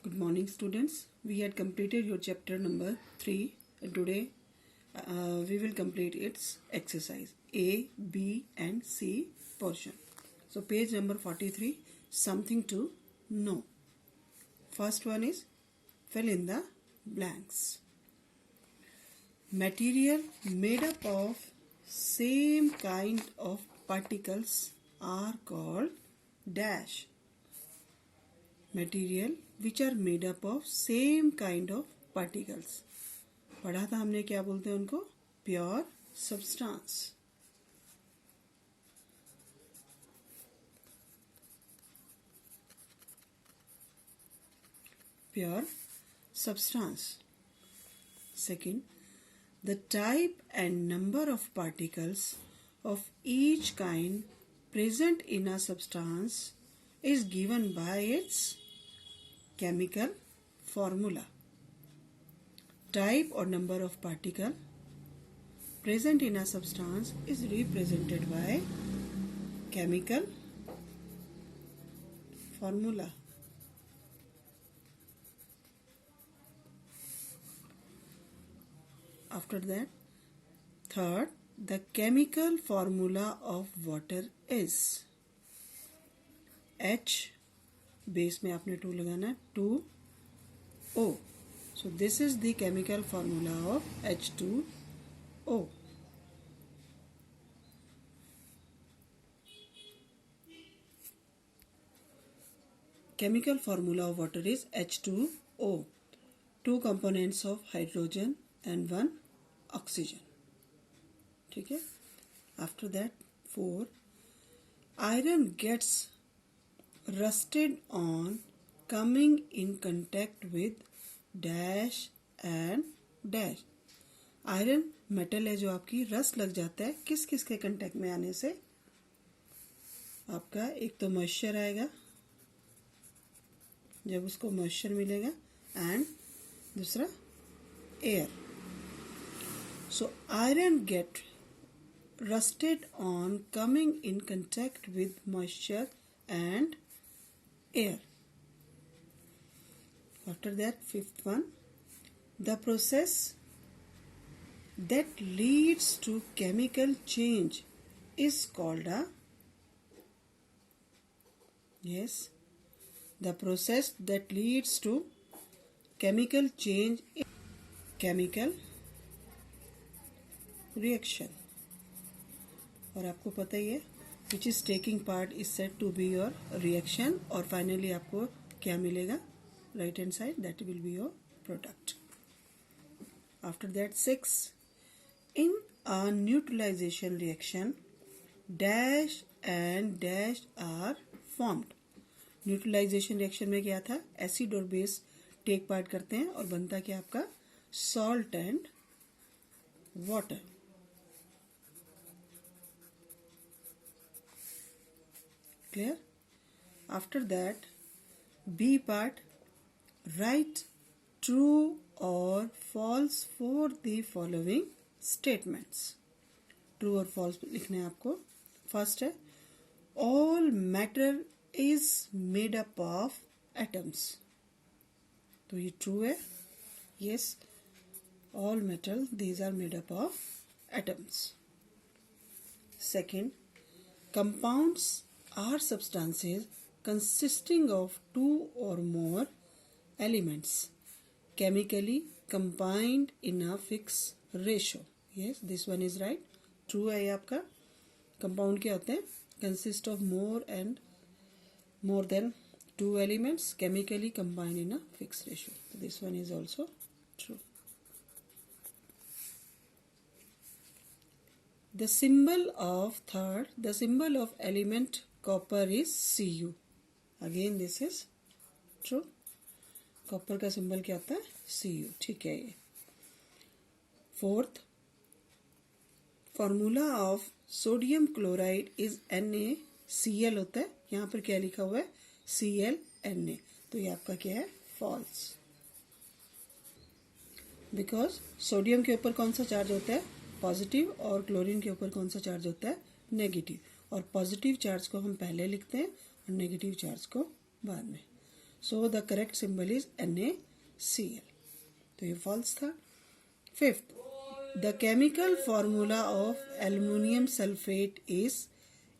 Good morning, students. We had completed your chapter number 3. Today we will complete its exercise A, B and C portion. So page number 43, something to know. First one is fill in the blanks. Material made up of same kind of particles are called dash. Material which are made up of same kind of particles. पढ़ा था हमने, क्या बोलते हैं उनको? Pure substance. Pure substance. Second, the type and number of particles of each kind present in a substance is given by its chemical formula. Type or number of particle present in a substance is represented by chemical formula. After that, third, the chemical formula of water is H, base में आपने 2 लगाना, 2O. So this is the chemical formula of H2O. Chemical formula of water is H2O. 2 components of hydrogen and 1 oxygen. ठीक है? After that, 4. Iron gets rusted on coming in contact with dash and dash. Iron metal है जो आपकी rust लग जाता है किस किस के कांटेक्ट में आने से? आपका एक तो मॉइस्चर आएगा, जब उसको मॉइस्चर मिलेगा, एंड दूसरा air. So iron get rusted on coming in contact with moisture and air. After that, 5th one, the process that leads to chemical change is called a, the process that leads to chemical change is chemical reaction. और आपको पता ही है which is taking part is said to be your reaction, और finally आपको क्या मिलेगा? Right hand side, that will be your product. After that, 6, in a neutralization reaction dash and dash are formed. Neutralization reaction में क्या था? Acid और base take part करते हैं और बनता क्या आपका? Salt and water. Clear? After that, B part, write true or false for the following statements. True और false लिखना है आपको. First है, all matter is made up of atoms. तो ये true है. Yes, all metal, these are made up of atoms. Second, compounds are substances consisting of 2 or more elements chemically combined in a fixed ratio. Yes, this one is right. True है ये आपका. Compound क्या होते हैं? Consist of more than 2 elements chemically combined in a fixed ratio. So this one is also true. The symbol of element copper is Cu. Again this is true. Copper का symbol क्या होता है? Cu. ठीक है ये. 4th, formula of sodium chloride is NaCl होता है. यहाँ पर क्या लिखा हुआ है? ClNa. तो ये आपका क्या है? फॉल्स. बिकॉज सोडियम के ऊपर कौन सा चार्ज होता है? पॉजिटिव. और क्लोरीन के ऊपर कौन सा चार्ज होता है? नेगेटिव. और पॉजिटिव चार्ज को हम पहले लिखते हैं और नेगेटिव चार्ज को बाद में. So the correct symbol is NaCl. तो ये false था. Fifth, the chemical formula of aluminum sulfate is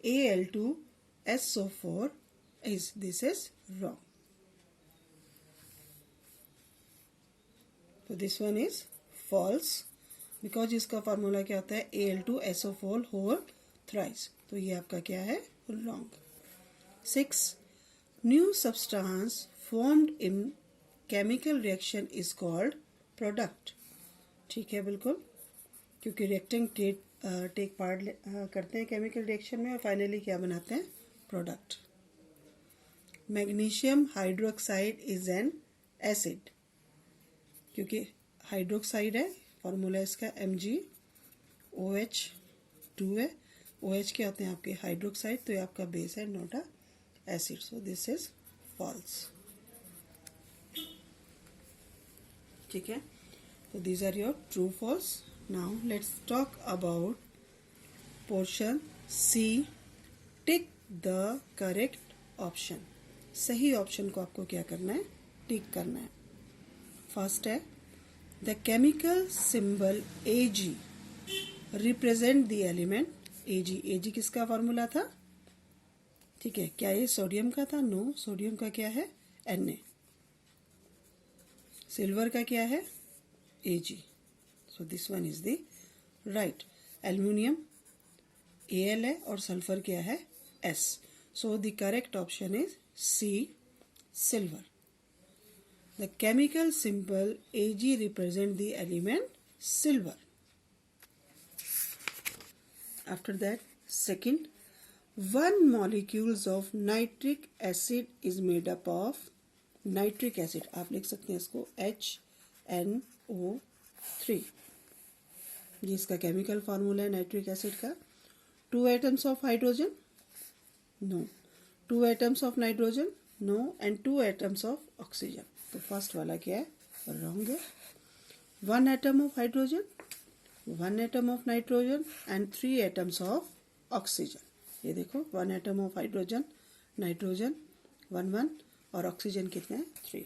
Al2SO4. This is wrong. So this one is false because इसका फार्मूला क्या होता है Al2SO4 whole thrice. तो ये आपका क्या है wrong. 6, new substance formed in chemical reaction is called product. ठीक है बिल्कुल, क्योंकि रिएक्टिंग टेक पार्ट करते हैं केमिकल रिएक्शन में और फाइनली क्या बनाते हैं product. Magnesium hydroxide is an acid, क्योंकि हाइड्रोक्साइड है, फॉर्मूला इसका MgOH2 है. OH क्या होते हैं आपके हाइड्रोक्साइड, तो ये आपका बेस है, not a acid. So this is false. ठीक है, so these are your true false. Now let's talk about portion C. Tick the correct option. सही ऑप्शन को आपको क्या करना है, टिक करना है. फर्स्ट है the chemical symbol Ag represent the element Ag. Ag किसका फॉर्मूला था, ठीक है, क्या ये सोडियम का था? नो, सोडियम का क्या है Na. सिल्वर का क्या है Ag. So this one is the right. Aluminium Al है और सल्फर क्या है S. So the correct option is C, silver. The chemical symbol Ag represent the element silver. After that, second, one molecules of nitric acid is made up of nitric acid. आप लिख सकते हैं इसको HNO3. ये इसका chemical formula है nitric acid का. 2 atoms of hydrogen, no. 2 atoms of nitrogen, no. And 2 atoms of oxygen. तो फर्स्ट वाला क्या है, रॉन्ग है. 1 atom of hydrogen, 1 atom of nitrogen and 3 atoms of oxygen. ये देखो 1 एटम ऑफ हाइड्रोजन, नाइट्रोजन 1 और ऑक्सीजन कितने हैं 3.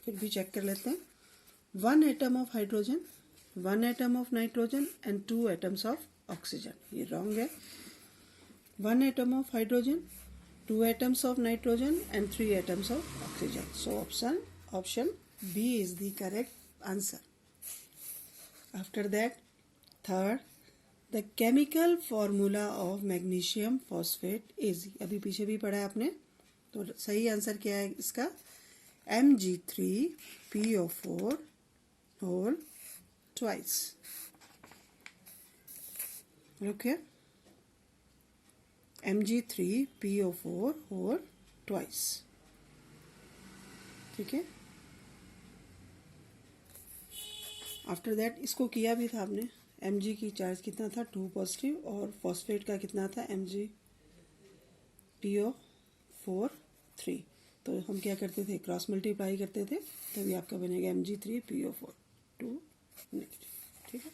फिर भी चेक कर लेते हैं. 1 atom of hydrogen, 1 atom of nitrogen and 2 atoms of oxygen. ये रॉन्ग है. 1 atom of hydrogen, 2 atoms of nitrogen and 3 atoms of oxygen. So option B is the correct answer. After that, third, the chemical formula of magnesium phosphate is. अभी पीछे भी पढ़ा है आपने, तो सही आंसर क्या है इसका, Mg3PO4 whole twice. Okay, Mg3PO4 whole twice. ठीक है. आफ्टर दैट इसको किया भी था आपने. Mg की चार्ज कितना था 2 पॉजिटिव और फॉस्फेट का कितना था Mg PO4 3. तो हम क्या करते थे, क्रॉस मल्टीप्लाई करते थे, तभी आपका बनेगा Mg3PO4 2 नेगेटिव. ठीक है.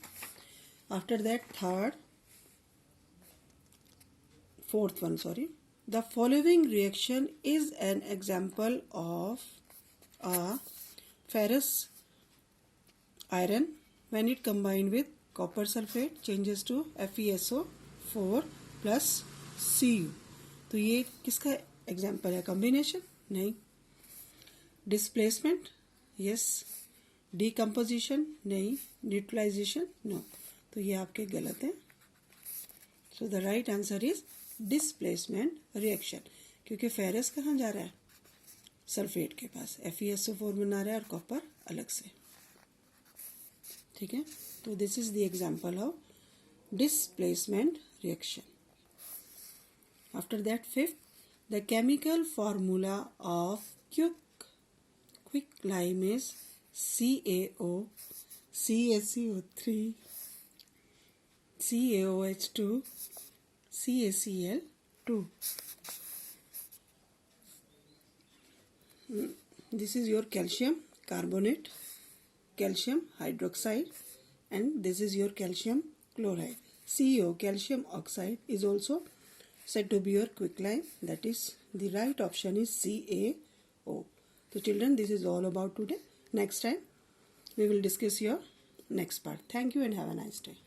After that fourth one, the following reaction is an example of a ferrous iron when it combined with copper sulphate changes to FeSO4 plus Cu. तो ये किसका एग्जाम्पल है, कॉम्बिनेशन नहीं. Displacement yes. डिकम्पोजिशन नहीं. Neutralization no. तो ये आपके गलत हैं. So the right answer is displacement reaction, क्योंकि फेरस कहाँ जा रहा है, सल्फेट के पास. FeSO4 बना रहा है और कॉपर अलग से. ठीक है. तो this is the example of displacement reaction. After that, fifth, the chemical formula of quicklime is CaO, CaCO3, CaOH2, CaCl2. This is your calcium carbonate, calcium hydroxide, and this is your calcium chloride. CO, calcium oxide, is also said to be your quicklime. That is, the right option is CaO. So children, this is all about today. Next time we will discuss your next part. Thank you and have a nice day.